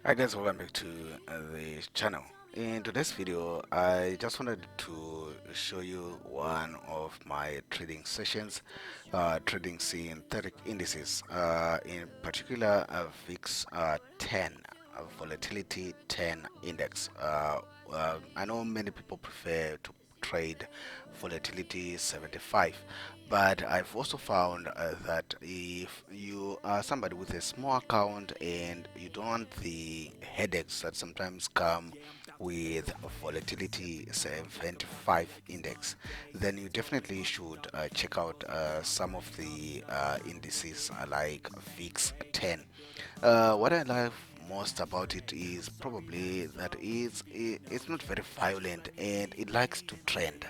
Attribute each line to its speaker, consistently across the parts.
Speaker 1: Hi guys, welcome back to the channel. In today's video, I just wanted to show you one of my trading sessions, trading synthetic indices, in particular VIX 10, volatility 10 index. I know many people prefer to trade volatility 75, but I've also found that if you are somebody with a small account and you don't want the headaches that sometimes come with volatility 75 index, then you definitely should check out some of the indices like VIX 10. What I like most about it is probably that it's not very violent and it likes to trend.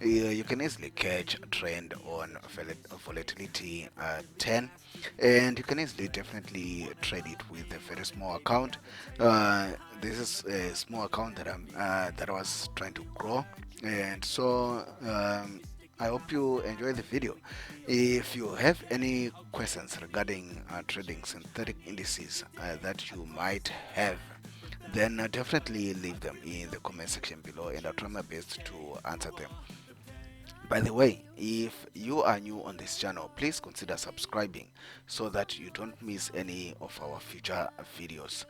Speaker 1: You can easily catch a trend on volatility 10, and you can easily definitely trade it with a very small account. This is a small account that I was trying to grow, and so I hope you enjoy the video. If you have any questions regarding trading synthetic indices that you might have, then definitely leave them in the comment section below and I'll try my best to answer them. By the way, if you are new on this channel, please consider subscribing so that you don't miss any of our future videos.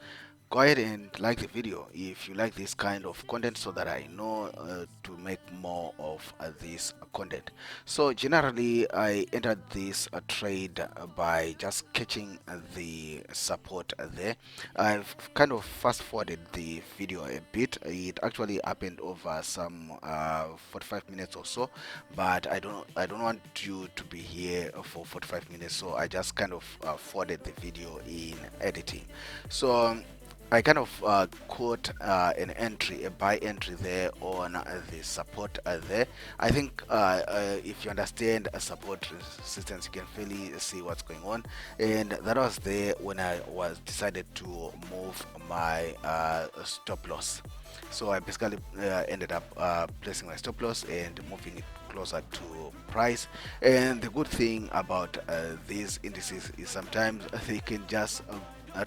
Speaker 1: Go ahead and like the video if you like this kind of content so that I know to make more of this content. So generally I entered this trade by just catching the support there. I've kind of fast forwarded the video a bit. It actually happened over some 45 minutes or so, but I don't want you to be here for 45 minutes, so I just kind of forwarded the video in editing. So I kind of caught an entry, a buy entry there on the support there. I think if you understand a support resistance, you can really see what's going on. And that was there when I was decided to move my stop loss. So I basically ended up placing my stop loss and moving it closer to price. And the good thing about these indices is sometimes they can just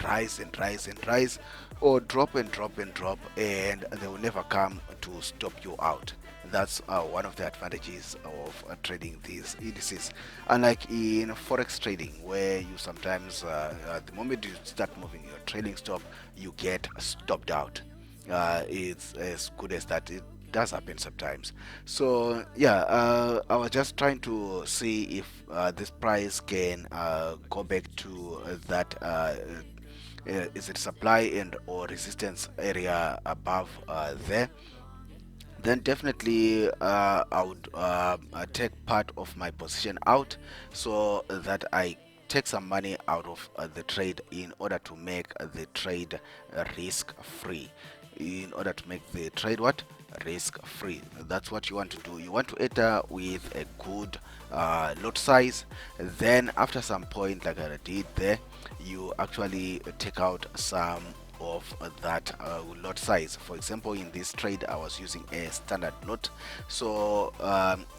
Speaker 1: rise and rise and rise, or drop and drop and drop, and they will never come to stop you out. That's one of the advantages of trading these indices, unlike in forex trading where you sometimes the moment you start moving your trailing stop, you get stopped out. It's as good as that. It does happen sometimes. So yeah, I was just trying to see if this price can go back to that is it supply and or resistance area above there, then definitely I would take part of my position out so that I take some money out of the trade in order to make the trade risk free. In order to make the trade what? Risk free. That's what you want to do. You want to enter with a good lot size. Then after some point, like I did there, you actually take out some of that lot size. For example, in this trade I was using a standard lot, so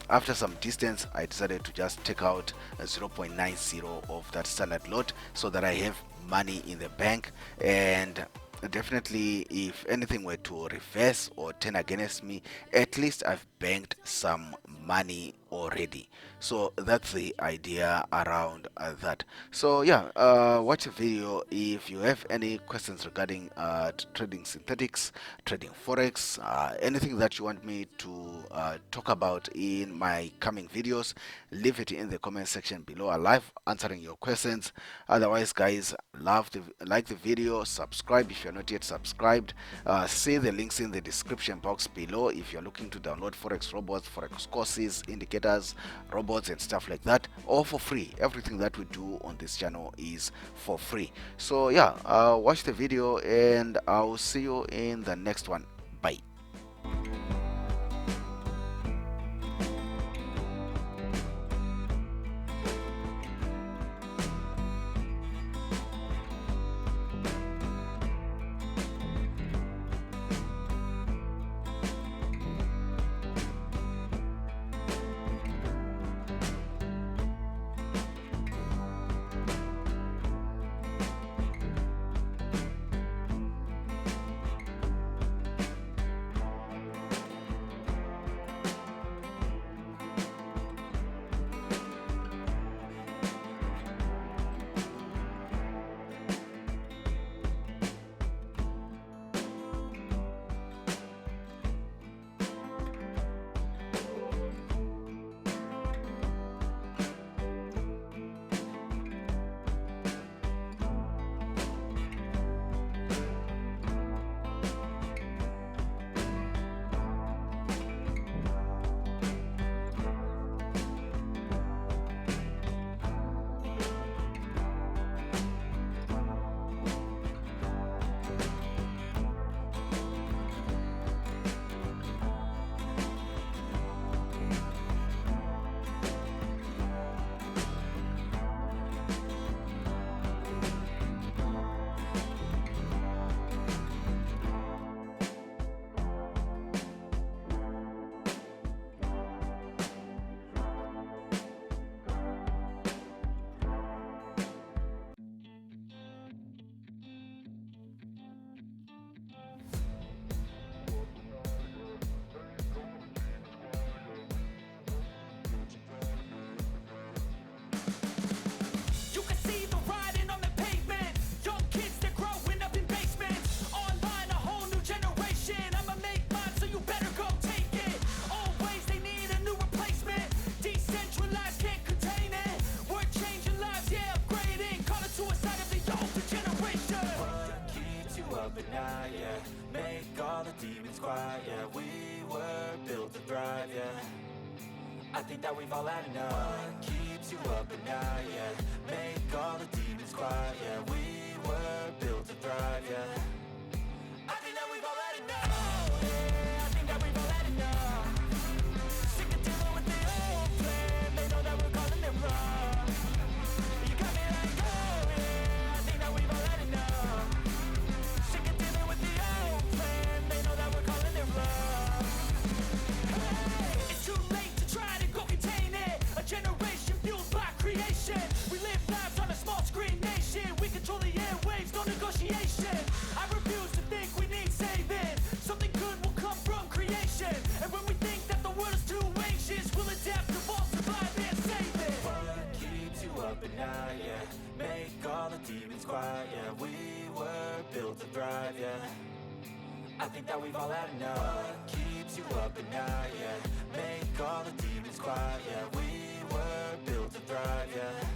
Speaker 1: after some distance I decided to just take out 0.90 of that standard lot so that I have money in the bank. And definitely if anything were to reverse or turn against me, at least I've banked some money already. So that's the idea around that. So yeah, watch the video if you have any questions regarding trading synthetics, trading forex, anything that you want me to talk about in my coming videos. Leave it in the comment section below. I love answering your questions. Otherwise guys, like the video, subscribe if you're not yet subscribed. See the links in the description box below if you're looking to download forex robots, forex courses, indicators, robots and stuff like that, all for free. Everything that we do on this channel is for free. So yeah, watch the video and I'll see you in the next one. Bye.
Speaker 2: think that we've all had enough. What keeps you up at night, yeah? Make all the demons quiet, yeah. We were built to thrive, yeah. I think that we've all had enough. Oh, yeah, I think that we've all had enough. Sick of dealing with the old plan. They know that we're calling it wrong. You got me like, oh, yeah, I think that we've all had enough. Sick of dealing with the old plan. They know that we're calling it wrong. Hey, it's too late to try to go contain it. A generation fueled by creation. We live lives on a small screen nation. We control the airwaves, no negotiation. I refuse to think we need saving. Something good will come from creation. And when we think that the world is too anxious, we'll adapt, evolve, survive, and save it. What keeps you up at night, yeah? Make all the demons quiet, yeah. We were built to thrive, yeah. I think that we've all had enough. What keeps you up at night, yeah? Make all the demons quiet, yeah. We were built to thrive, yeah.